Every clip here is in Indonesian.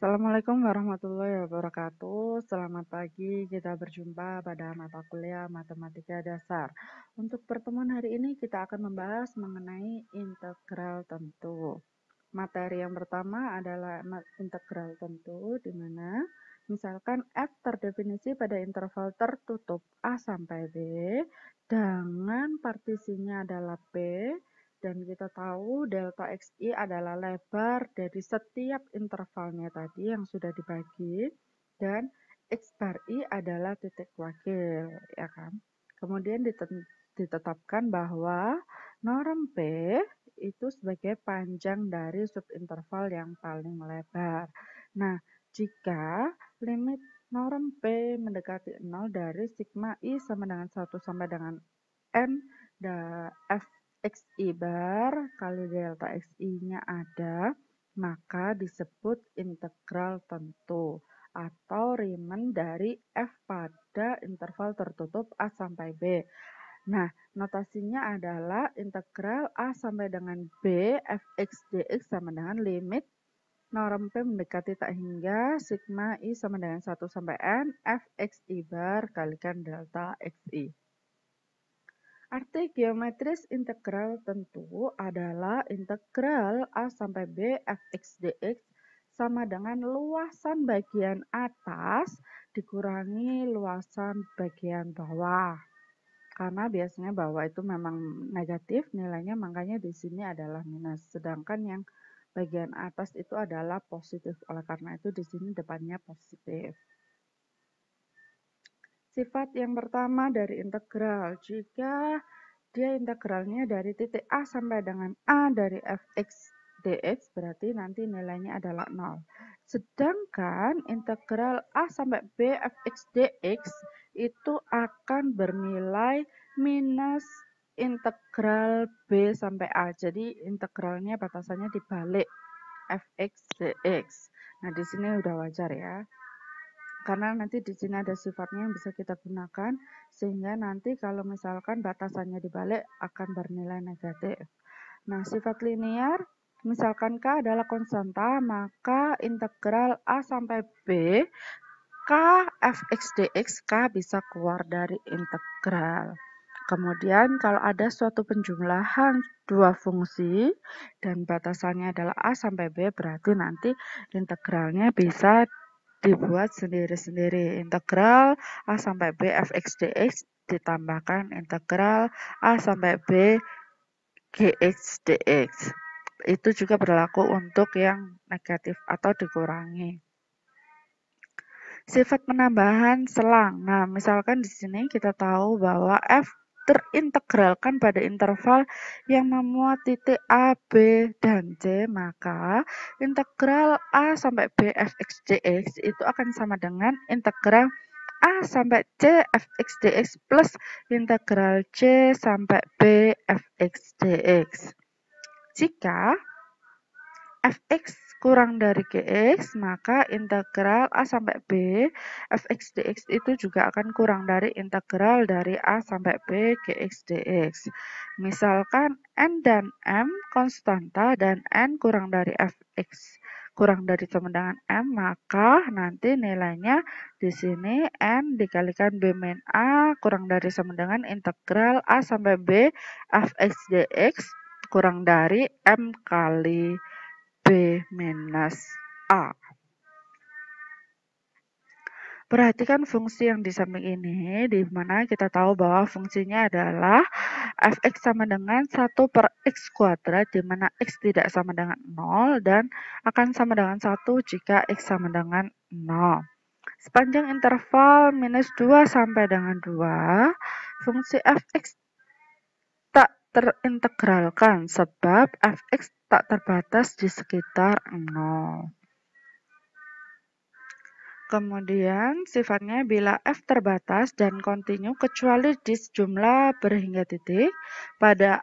Assalamualaikum warahmatullahi wabarakatuh. Selamat pagi, kita berjumpa pada mata kuliah Matematika Dasar. Untuk pertemuan hari ini kita akan membahas mengenai integral tentu. Materi yang pertama adalah integral tentu, di mana misalkan f terdefinisi pada interval tertutup A sampai B dengan partisinya adalah P, dan kita tahu delta XI adalah lebar dari setiap intervalnya tadi yang sudah dibagi, dan X bar I adalah titik wakil, ya kan? Kemudian ditetapkan bahwa norm P itu sebagai panjang dari subinterval yang paling lebar. Nah, jika limit norm P mendekati 0 dari sigma I sama dengan 1 sampai dengan N f xi bar kali delta xi-nya ada, maka disebut integral tentu atau Riemann dari f pada interval tertutup A sampai B. Nah, notasinya adalah integral A sampai dengan B fx dx sama dengan limit norm P mendekati tak hingga sigma I sama dengan 1 sampai N fxi bar kalikan delta xi. Arti geometris integral tentu adalah integral A sampai B fx dx sama dengan luasan bagian atas dikurangi luasan bagian bawah. Karena biasanya bawah itu memang negatif nilainya, makanya di sini adalah minus. Sedangkan yang bagian atas itu adalah positif. Oleh karena itu di sini depannya positif. Sifat yang pertama dari integral, jika dia integralnya dari titik A sampai dengan A dari fx dx, berarti nanti nilainya adalah 0. Sedangkan integral A sampai B fx dx itu akan bernilai minus integral B sampai A. Jadi integralnya batasannya dibalik fx dx. Nah, di sini udah wajar ya. Karena nanti di sini ada sifatnya yang bisa kita gunakan, sehingga nanti kalau misalkan batasannya dibalik akan bernilai negatif. Nah, sifat linear, misalkan K adalah konstanta, maka integral A sampai B, K fx dx, K bisa keluar dari integral. Kemudian kalau ada suatu penjumlahan dua fungsi dan batasannya adalah A sampai B, berarti nanti integralnya bisa dibuat sendiri-sendiri. Integral A sampai B fx dx ditambahkan integral A sampai B gx dx. Itu juga berlaku untuk yang negatif atau dikurangi. Sifat penambahan selang. Nah, misalkan di sini kita tahu bahwa f terintegralkan pada interval yang memuat titik A, B, dan C, maka integral A sampai B fx dx itu akan sama dengan integral A sampai C fx dx plus integral C sampai B fx dx. Jika fx kurang dari gx, maka integral A sampai B fx dx itu juga akan kurang dari integral dari A sampai B gx dx. Misalkan n dan m konstanta dan n kurang dari fx kurang dari sama dengan m, maka nanti nilainya di sini n dikalikan b min a kurang dari sama dengan integral A sampai B fx dx kurang dari m kali B minus A. Perhatikan fungsi yang di samping ini, di mana kita tahu bahwa fungsinya adalah fx sama dengan 1 per x kuadrat, di mana x tidak sama dengan 0, dan akan sama dengan 1 jika x sama dengan 0. Sepanjang interval minus 2 sampai dengan 2, fungsi fx tak terintegralkan sebab fx tak terbatas di sekitar 0. Kemudian sifatnya bila f terbatas dan kontinu kecuali di sejumlah berhingga titik pada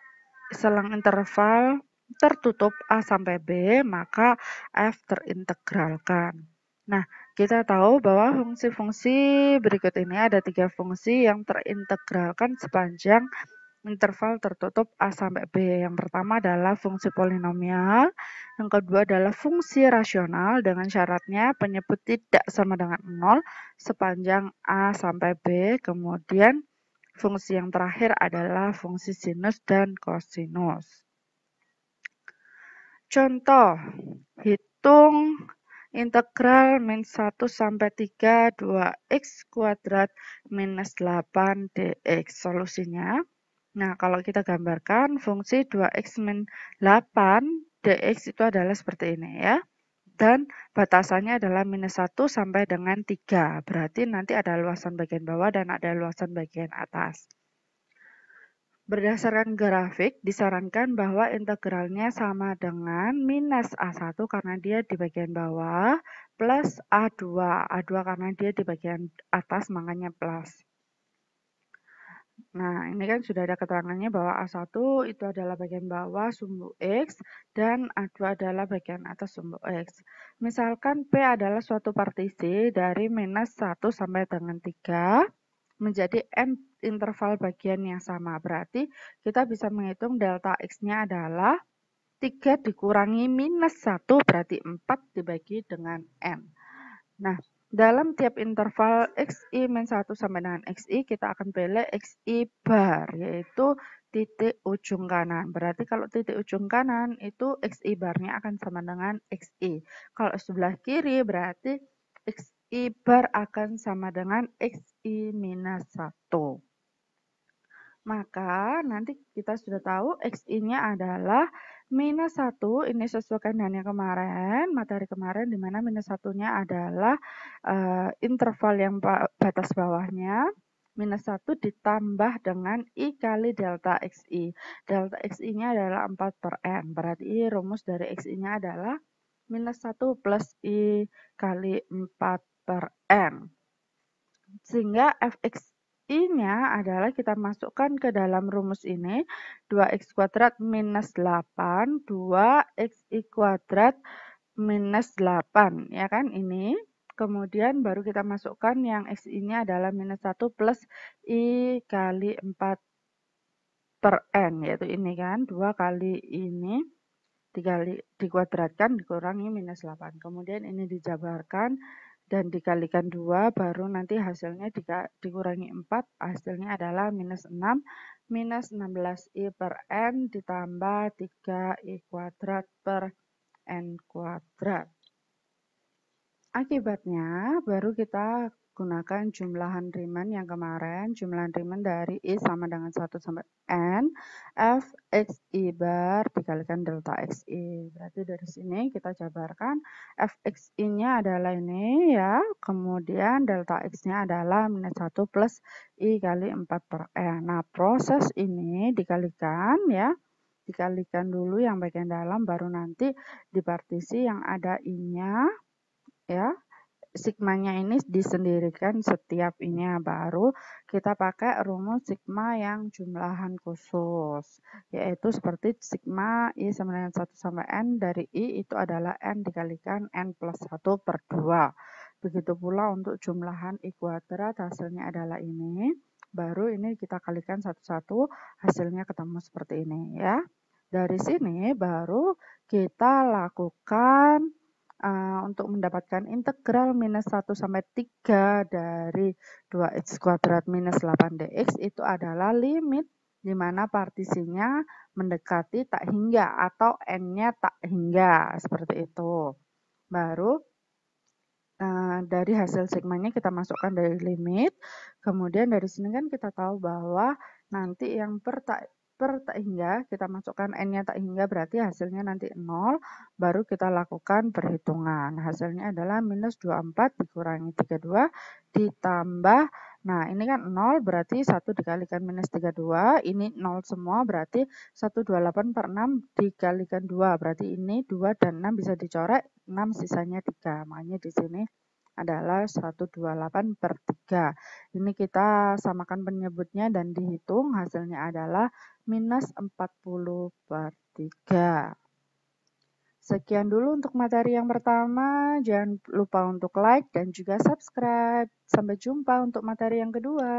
selang interval tertutup A sampai B, maka f terintegralkan. Nah, kita tahu bahwa fungsi-fungsi berikut ini ada 3 fungsi yang terintegralkan sepanjang interval tertutup A sampai B. Yang pertama adalah fungsi polinomial, yang kedua adalah fungsi rasional dengan syaratnya penyebut tidak sama dengan 0 sepanjang A sampai B. Kemudian fungsi yang terakhir adalah fungsi sinus dan kosinus. Contoh, hitung integral min 1 sampai 3 2x kuadrat minus 8 dx. Solusinya, nah kalau kita gambarkan fungsi 2x min 8 dx itu adalah seperti ini ya. Dan batasannya adalah minus 1 sampai dengan 3. Berarti nanti ada luasan bagian bawah dan ada luasan bagian atas. Berdasarkan grafik, disarankan bahwa integralnya sama dengan minus A1 karena dia di bagian bawah, plus A2. A2 karena dia di bagian atas, makanya plus. Nah, ini kan sudah ada keterangannya bahwa A1 itu adalah bagian bawah sumbu X dan A2 adalah bagian atas sumbu X. Misalkan P adalah suatu partisi dari minus 1 sampai dengan 3 menjadi N interval bagian yang sama. Berarti kita bisa menghitung delta X-nya adalah 3 dikurangi minus 1 berarti 4 dibagi dengan N. Nah, dalam tiap interval XI min 1 sampai dengan XI, kita akan pilih XI bar, yaitu titik ujung kanan. Berarti kalau titik ujung kanan itu XI barnya akan sama dengan XI. Kalau sebelah kiri berarti XI bar akan sama dengan XI minus 1. Maka nanti kita sudah tahu XI-nya adalah minus 1, ini sesuaikan dengan yang kemarin, materi kemarin, di mana minus 1-nya adalah interval yang batas bawahnya, minus 1 ditambah dengan I kali delta XI. Delta XI-nya adalah 4 per N, berarti rumus dari XI-nya adalah minus 1 plus I kali 4 per N. Sehingga Fx-nya adalah kita masukkan ke dalam rumus ini 2x kuadrat minus 8 2xi kuadrat minus 8 ya kan ini. Kemudian baru kita masukkan yang xi-nya adalah minus 1 plus i kali 4 per n, yaitu ini kan 2 kali ini dikuadratkan dikurangi minus 8. Kemudian ini dijabarkan dan dikalikan 2, baru nanti hasilnya dikurangi 4, hasilnya adalah minus 6, minus 16i per n ditambah 3i kuadrat per n kuadrat. Akibatnya baru kita gunakan jumlahan Riemann yang kemarin, jumlahan Riemann dari I sama dengan 1 sampai N, F X I bar dikalikan delta XI. Berarti dari sini kita jabarkan F X I-nya adalah ini ya, kemudian delta X-nya adalah minus 1 plus I kali 4 per N. Nah, proses ini dikalikan ya, dikalikan dulu yang bagian dalam, baru nanti di partisi yang ada I-nya ya, sigmanya ini disendirikan setiap ini, baru kita pakai rumus sigma yang jumlahan khusus, yaitu seperti sigma I sama dengan 1 sampai N dari I itu adalah N dikalikan N plus 1 per 2. Begitu pula untuk jumlahan I kuadrat, hasilnya adalah ini, baru ini kita kalikan satu-satu, hasilnya ketemu seperti ini ya. Dari sini baru kita lakukan untuk mendapatkan integral minus 1 sampai 3 dari 2x kuadrat minus 8 dx itu adalah limit di mana partisinya mendekati tak hingga atau n-nya tak hingga, seperti itu. Baru dari hasil sigmanya kita masukkan dari limit, kemudian dari sini kan kita tahu bahwa nanti yang per tak hingga kita masukkan n-nya tak hingga, berarti hasilnya nanti 0, baru kita lakukan perhitungan. Hasilnya adalah minus 24 dikurangi 32 ditambah, nah ini kan 0 berarti 1 dikalikan minus 32, ini 0 semua berarti 128 per 6 dikalikan 2, berarti ini 2 dan 6 bisa dicoret, 6 sisanya 3, makanya di sini adalah 128 per 3. Ini kita samakan penyebutnya dan dihitung, hasilnya adalah minus 40 per 3. Sekian dulu untuk materi yang pertama, jangan lupa untuk like dan juga subscribe. Sampai jumpa untuk materi yang kedua.